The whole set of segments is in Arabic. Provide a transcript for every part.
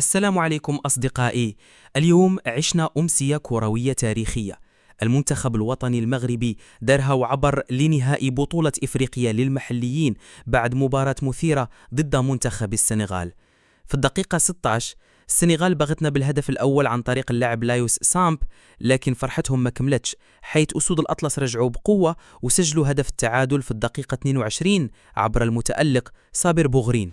السلام عليكم أصدقائي. اليوم عشنا أمسية كروية تاريخية. المنتخب الوطني المغربي درها وعبر لنهائي بطولة إفريقيا للمحليين بعد مباراة مثيرة ضد منتخب السنغال. في الدقيقة 16 السنغال بغتنا بالهدف الأول عن طريق اللاعب لايوس سامب، لكن فرحتهم ما كملتش، حيث أسود الأطلس رجعوا بقوة وسجلوا هدف التعادل في الدقيقة 22 عبر المتألق صابر بوغرين.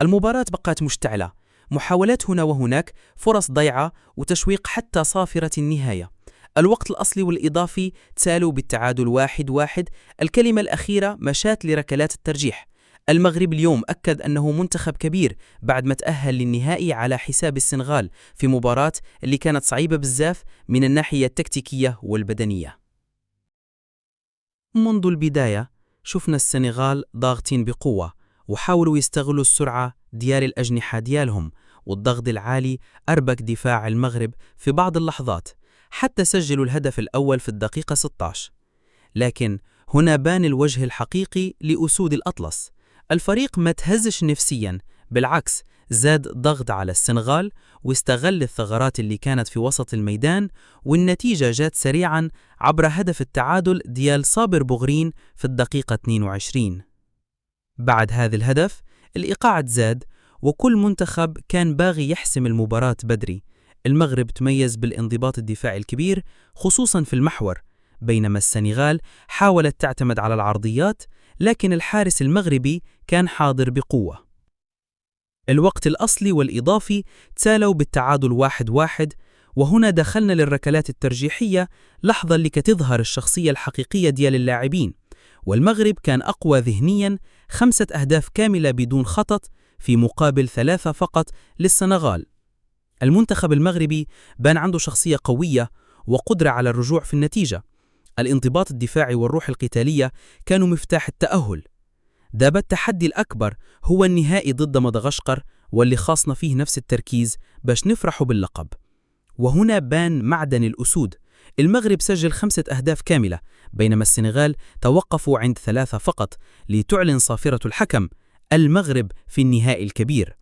المباراة بقت مشتعلة، محاولات هنا وهناك، فرص ضيعة وتشويق حتى صافرة النهاية. الوقت الأصلي والإضافي تسالوا بالتعادل 1-1. الكلمة الأخيرة مشات لركلات الترجيح. المغرب اليوم أكد أنه منتخب كبير بعد ما تأهل للنهائي على حساب السنغال في مباراة اللي كانت صعيبة بزاف من الناحية التكتيكية والبدنية. منذ البداية شفنا السنغال ضاغطين بقوة وحاولوا يستغلوا السرعة ديال الأجنحة ديالهم، والضغط العالي أربك دفاع المغرب في بعض اللحظات حتى سجلوا الهدف الأول في الدقيقة 16. لكن هنا بان الوجه الحقيقي لأسود الأطلس. الفريق ما تهزش نفسيا، بالعكس زاد ضغط على السنغال واستغل الثغرات اللي كانت في وسط الميدان، والنتيجة جات سريعا عبر هدف التعادل ديال صابر بوغرين في الدقيقة 22. بعد هذا الهدف الإيقاع زاد وكل منتخب كان باغي يحسم المباراة بدري. المغرب تميز بالانضباط الدفاعي الكبير خصوصا في المحور، بينما السنغال حاولت تعتمد على العرضيات، لكن الحارس المغربي كان حاضر بقوة. الوقت الأصلي والإضافي تسالوا بالتعادل 1-1، وهنا دخلنا للركلات الترجيحية، لحظة اللي كتظهر الشخصية الحقيقية ديال اللاعبين. والمغرب كان أقوى ذهنيا، 5 أهداف كاملة بدون خطط في مقابل 3 فقط للسنغال. المنتخب المغربي بان عنده شخصية قوية وقدرة على الرجوع في النتيجة. الانضباط الدفاعي والروح القتالية كانوا مفتاح التأهل. داب التحدي الأكبر هو النهائي ضد مدغشقر، واللي خاصنا فيه نفس التركيز باش نفرحوا باللقب. وهنا بان معدن الأسود. المغرب سجل 5 أهداف كاملة، بينما السنغال توقفوا عند 3 فقط، لتعلن صافرة الحكم المغرب في النهائي الكبير.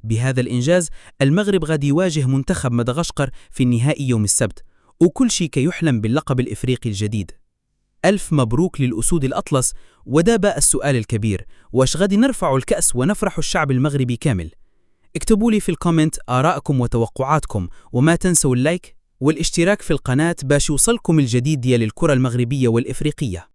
بهذا الإنجاز المغرب غادي يواجه منتخب مدغشقر في النهائي يوم السبت، وكل شيء كيحلم باللقب الإفريقي الجديد. ألف مبروك للأسود الأطلس. وداب السؤال الكبير، واش غادي نرفع الكأس ونفرح الشعب المغربي كامل؟ اكتبوا لي في الكومنت آراءكم وتوقعاتكم، وما تنسوا اللايك والاشتراك في القناة باش يوصلكم الجديد ديال الكرة المغربية والإفريقية.